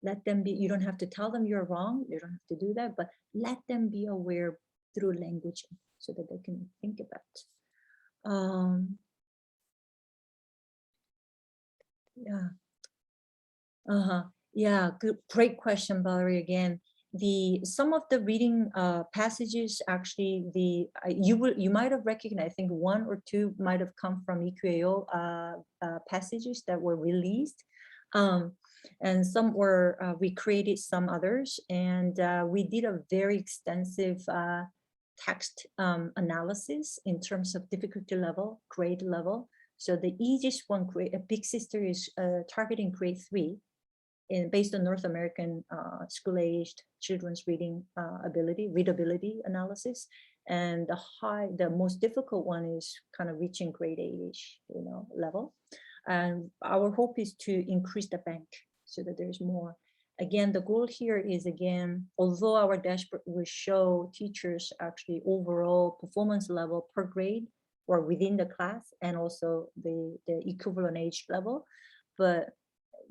Let them be, you don't have to tell them you're wrong. You don't have to do that, but let them be aware through language so that they can think about. Yeah, good, great question, Valerie, again. Some of the reading passages, actually, you might have recognized, I think one or two might have come from EQAO passages that were released, and some were recreated, some others, and we did a very extensive text analysis in terms of difficulty level, grade level. So the easiest one, Big Sister, is targeting grade 3. Based on North American school-aged children's readability analysis, and the most difficult one is kind of reaching grade 8-ish, level. And our hope is to increase the bank so that there's more. Again, the goal here is, again, although our dashboard will show teachers actually overall performance level per grade or within the class, and also the equivalent age level, but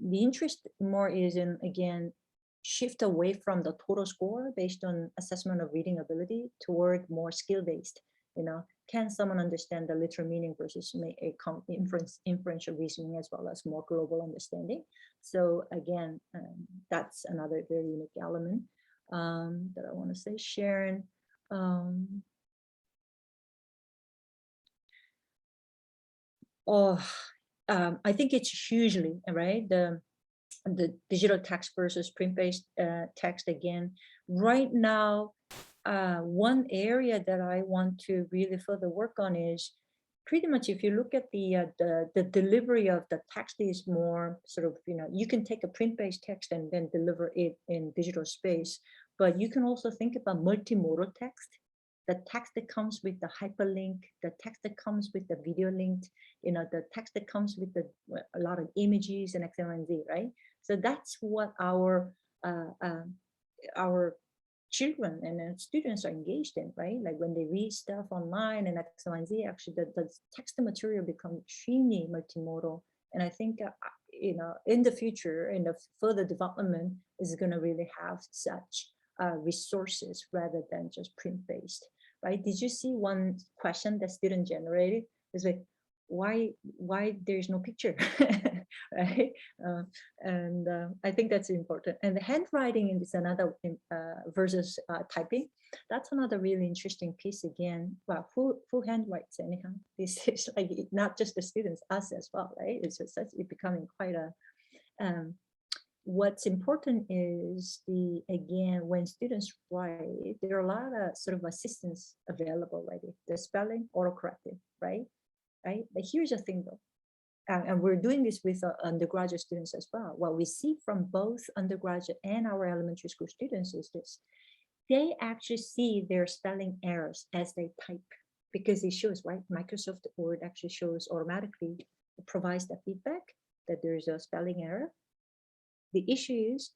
the interest more is in, again, shift away from the total score based on assessment of reading ability toward more skill-based. Can someone understand the literal meaning versus inferential reasoning, as well as more global understanding? So again, that's another very unique element that I want to say. Sharon, I think it's hugely, right? The digital text versus print-based text, again. Right now, one area that I want to really further work on is pretty much, if you look at the delivery of the text is more sort of, you can take a print-based text and then deliver it in digital space, but you can also think about multimodal text. The text that comes with the hyperlink, the text that comes with the video link, the text that comes with a lot of images and X, Y, and Z, right? So that's what our children and students are engaged in, right? Like when they read stuff online and X, Y, and Z, actually the text and material become extremely multimodal. And I think, in the future, in the further development, is going to really have such resources rather than just print-based, right? Did you see one question that student generated? It's like, why there's no picture, right? I think that's important. And the handwriting is another versus typing. That's another really interesting piece. Again, well, who handwrites anyhow? This is like not just the students, us as well, right? It's becoming quite a what's important is again, when students write, there are a lot of sort of assistance available already. The spelling, autocorrected, right? But here's the thing though, and we're doing this with undergraduate students as well. What we see from both undergraduate and our elementary school students is this: they actually see their spelling errors as they type, because it shows, right? Microsoft Word actually shows automatically, provides the feedback that there is a spelling error. The issue is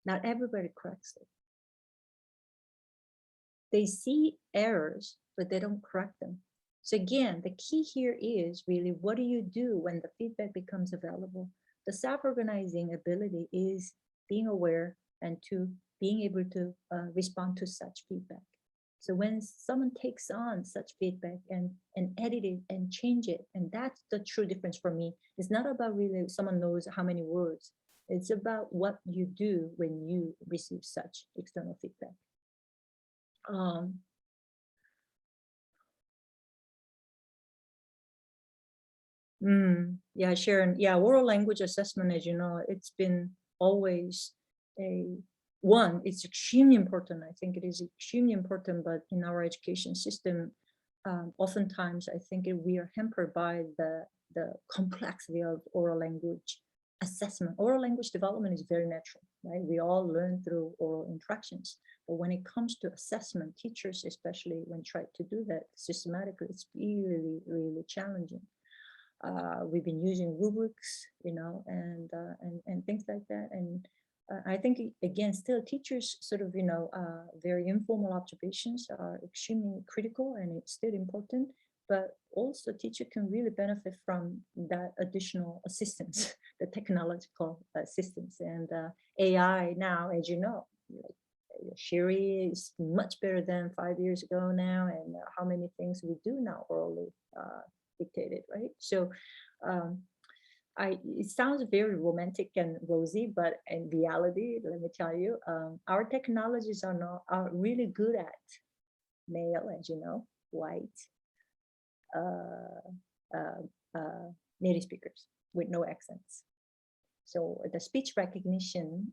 not everybody corrects it. They see errors, but they don't correct them. So again, the key here is really, what do you do when the feedback becomes available? The self-organizing ability is being aware and to being able to respond to such feedback. So when someone takes on such feedback and edit it and change it, and that's the true difference for me. It's not about really someone knows how many words. It's about what you do when you receive such external feedback. Yeah, Sharon. Yeah, oral language assessment, as you know, it's been always it's extremely important. I think it is extremely important, but in our education system, oftentimes I think we are hampered by the complexity of oral language assessment. Oral language development is very natural, right? We all learn through oral interactions. But when it comes to assessment, teachers, especially when try to do that systematically, it's really, really challenging. We've been using rubrics, you know, and things like that. And I think, again, still teachers sort of, you know, very informal observations are extremely critical, and it's still important. But also teacher can really benefit from that additional assistance, the technological assistance. And AI now, as you know, Siri is much better than 5 years ago now, and how many things we do now orally dictated, right? So it sounds very romantic and rosy, but in reality, let me tell you, our technologies are really good at male, as you know, white, native speakers with no accents. So the speech recognition,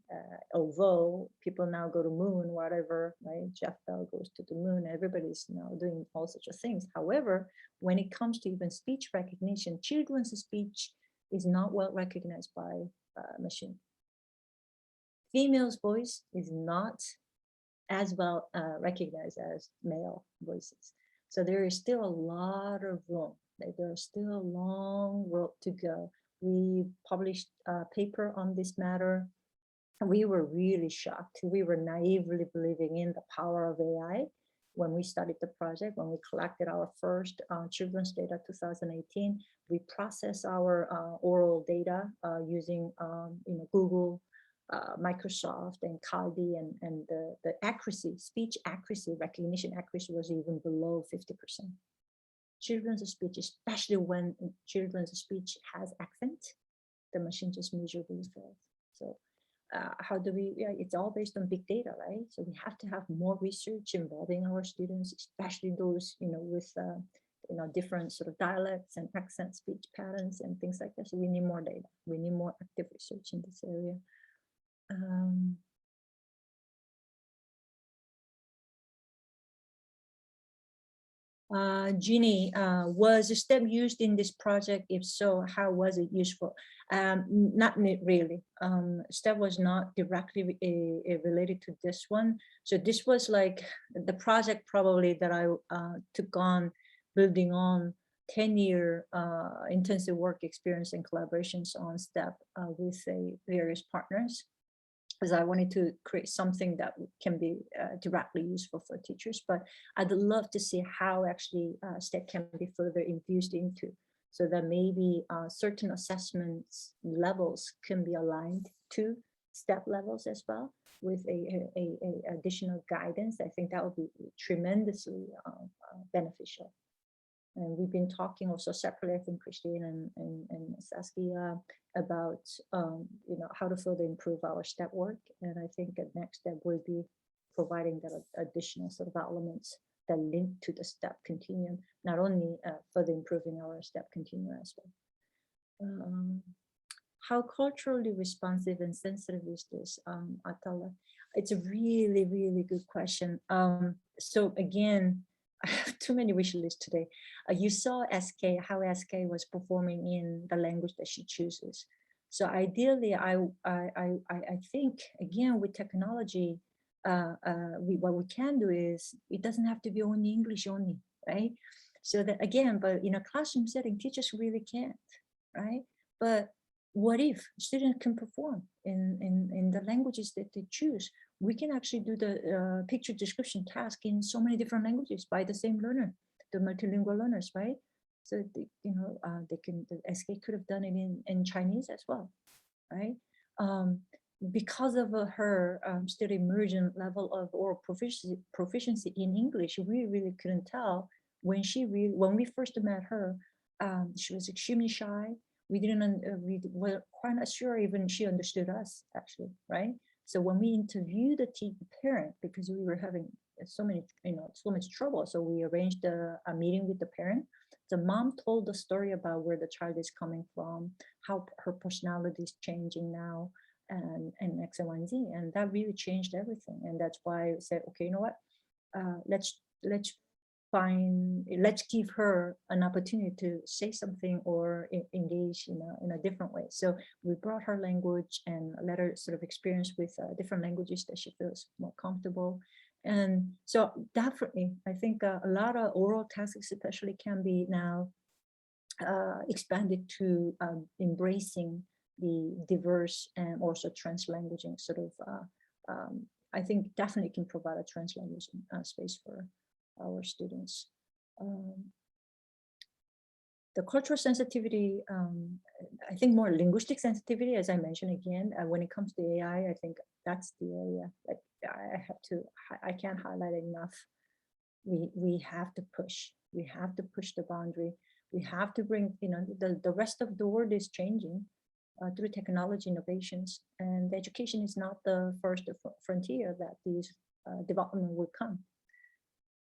although people now go to moon, whatever, right? Jeff Bell goes to the moon, everybody's now doing all sorts of things. However, when it comes to even speech recognition, children's speech is not well recognized by machine. Female's voice is not as well recognized as male voices. So there is still a lot of room. There's still a long road to go. We published a paper on this matter, and we were really shocked. We were naively believing in the power of AI when we started the project. When we collected our first children's data, 2018, we processed our oral data using Google, Microsoft, and Kaldi, and the accuracy, speech accuracy, recognition accuracy was even below 50%. Children's speech, especially when children's speech has accent, the machine just miserably fails. So how do we, it's all based on big data, right? So we have to have more research involving our students, especially those, with, different sort of dialects and accent speech patterns and things like that. So we need more data. We need more active research in this area. Jeannie, was a STEP used in this project? If so, how was it useful? Not really. STEP was not directly related to this one. So this was like the project probably that I took on, building on 10-year intensive work experience and collaborations on STEP with various partners, because I wanted to create something that can be directly useful for teachers. But I'd love to see how actually STEP can be further infused into, so that maybe certain assessments levels can be aligned to STEP levels as well, with a additional guidance. I think that would be tremendously beneficial. And we've been talking also separately, I think, Christine and Saskia, about how to further improve our STEP work. And I think the next step will be providing that additional sort of elements that link to the STEP continuum, not only further improving our STEP continuum as well. how culturally responsive and sensitive is this, Atala? It's a really, really good question. So again, I have too many wish lists today. You saw SK, how SK was performing in the language that she chooses. So ideally, I think, again, with technology, what we can do is, it doesn't have to be only English only, right? So that again, but in a classroom setting, teachers really can't, right? But what if students can perform in the languages that they choose? We can actually do the picture description task in so many different languages by the same learner, the multilingual learners, right? So they, they can, the SK could have done it in Chinese as well, right? Because of her still emergent level of oral proficiency in English, we really couldn't tell when we first met her. She was extremely shy. We were quite not sure even she understood us, actually, right? So when we interviewed the parent, because we were having so much trouble, so we arranged a meeting with the parent. The mom told the story about where the child is coming from, how her personality is changing now, and X, Y, and Z, and that really changed everything. And that's why I said, okay, you know what? Let's give her an opportunity to say something or engage in a different way. So we brought her language and let her sort of experience with different languages that she feels more comfortable. And so definitely, I think a lot of oral tasks especially can be now expanded to embracing the diverse and also translanguaging sort of, I think definitely can provide a translanguaging space for our students. The cultural sensitivity, I think more linguistic sensitivity, as I mentioned again, when it comes to AI, I think that's the area that I can't highlight enough. We have to push the boundary. We have to bring, the rest of the world is changing through technology innovations, and education is not the first frontier that these development will come.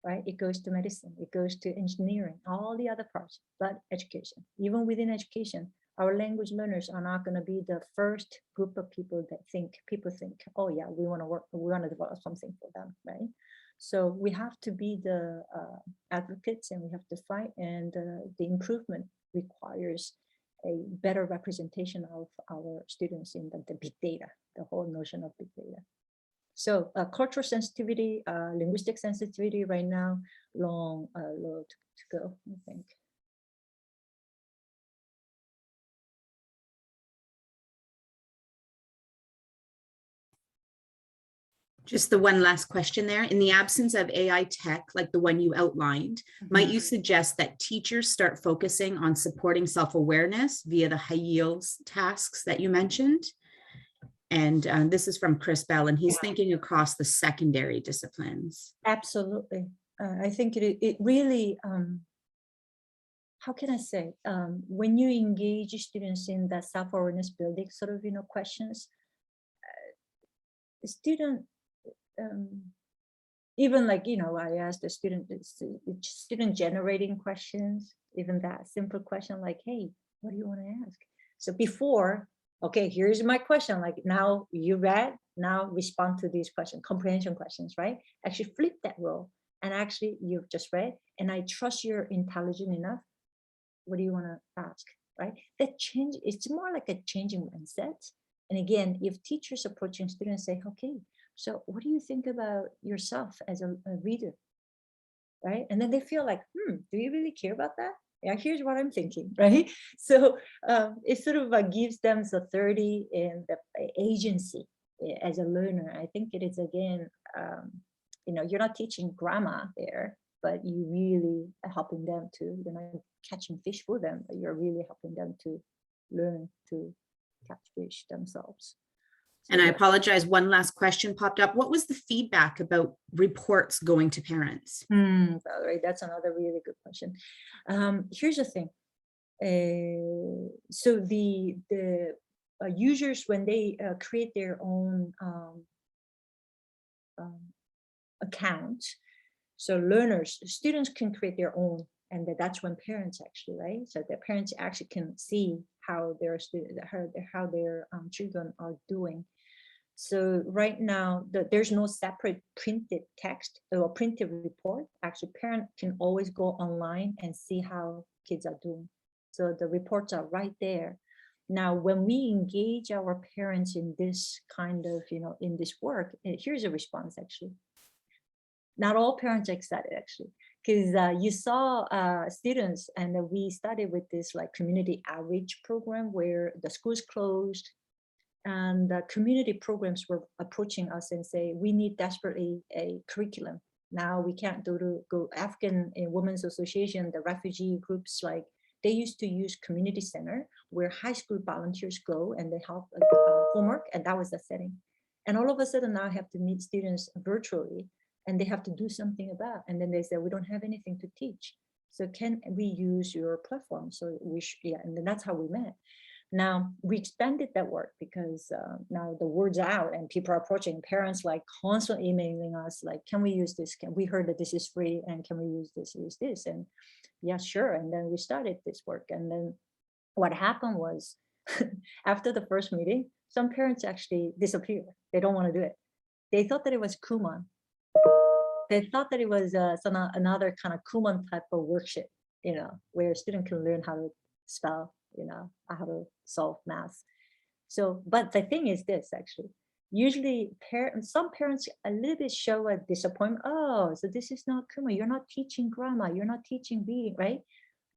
Right? It goes to medicine, it goes to engineering, all the other parts, but education. Even within education, our language learners are not going to be the first group of people that people think, oh yeah, we want to develop something for them, right? So we have to be the advocates, and we have to fight, and the improvement requires a better representation of our students in the big data, the whole notion of big data. So cultural sensitivity, linguistic sensitivity right now, long road to go, I think. Just the one last question there. In the absence of AI tech, like the one you outlined, might you suggest that teachers start focusing on supporting self-awareness via the high yields tasks that you mentioned? And this is from Chris Bell, and he's thinking across the secondary disciplines. Absolutely. I think it really, how can I say, when you engage students in that self-awareness building sort of, questions, the student, even like, I asked the student generating questions, even that simple question like, hey, what do you want to ask? So before, okay, here's my question, like now you read, now respond to these questions, comprehension questions, right? Actually flip that role, and actually you've just read, and I trust you're intelligent enough. What do you want to ask, right? That change, it's more like a changing mindset. And again, if teachers approaching students say, okay, so what do you think about yourself as a reader, right? And then they feel like, do you really care about that? Yeah, here's what I'm thinking, right? So it sort of gives them the authority and the agency as a learner. I think it is, again, you're not teaching grammar there, but you really are helping them to, catching fish for them, but you're really helping them to learn to catch fish themselves. And I apologize, one last question popped up. What was the feedback about reports going to parents? Valerie, that's another really good question. Here's the thing. So the users, when they create their own account, so students can create their own And that's when parents actually, right? So the parents actually can see how their students, how their children are doing. So right now, there's no separate printed text or printed report. Actually, parent can always go online and see how kids are doing. So the reports are right there. Now, when we engage our parents in this kind of, in this work, here's a response actually. Not all parents are excited actually, because you saw students, and we started with this like community outreach program where the schools closed, and the community programs were approaching us and say, we need desperately a curriculum. Now we can't go African Women's Association, the refugee groups, like they used to use community center where high school volunteers go and they help homework, and that was the setting. And all of a sudden now I have to meet students virtually and they have to do something about, and then they say, we don't have anything to teach. So can we use your platform? So and then that's how we met. Now we expanded that work because now the word's out and people are approaching, parents like constantly emailing us like, can we use this? We heard that this is free, and can we use this? And yeah, sure. And then we started this work. And then what happened was after the first meeting, some parents actually disappeared. They don't want to do it. They thought that it was Kumon. They thought that it was another kind of Kumon type of worksheet, where a student can learn how to spell, how to solve math. So, but the thing is this actually, usually some parents a little bit show a disappointment. Oh, so this is not Kumon. You're not teaching grammar. You're not teaching reading, right?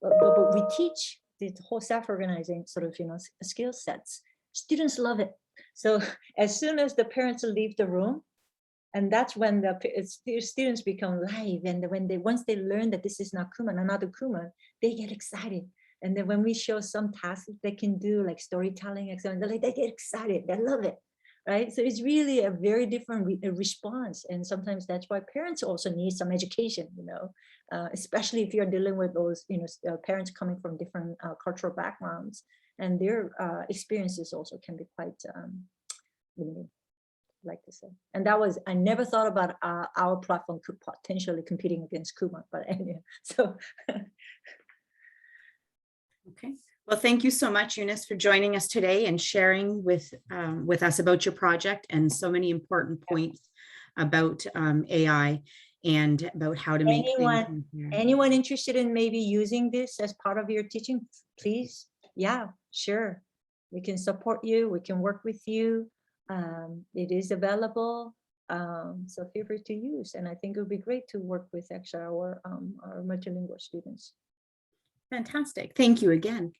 But we teach the whole self-organizing sort of, skill sets. Students love it. So as soon as the parents leave the room, and that's when the students become live. And once they learn that this is not Kumon, another Kumon, they get excited. And then when we show some tasks they can do, like storytelling, they get excited. They love it, right? So it's really a very different response. And sometimes that's why parents also need some education, especially if you're dealing with those, parents coming from different cultural backgrounds, and their experiences also can be quite limiting. Like to say. And that was, I never thought about our platform could potentially competing against Kumon, but anyway, so. Okay, well, thank you so much, Eunice, for joining us today and sharing with us about your project and so many important points about AI and about how to make anyone interested in maybe using this as part of your teaching, please. Yeah, sure. We can support you. We can work with you. It is available, so feel free to use. And I think it would be great to work with actually our multilingual students. Fantastic. Thank you again.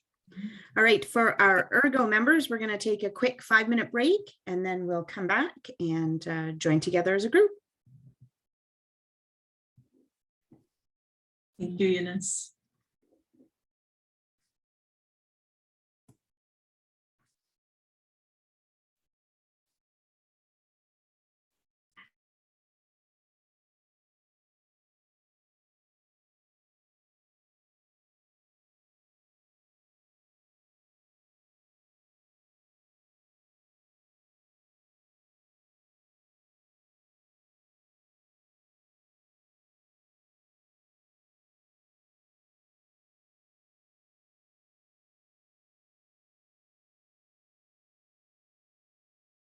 All right, for our Ergo members, we're going to take a quick 5-minute break, and then we'll come back and join together as a group. Thank you, Eunice.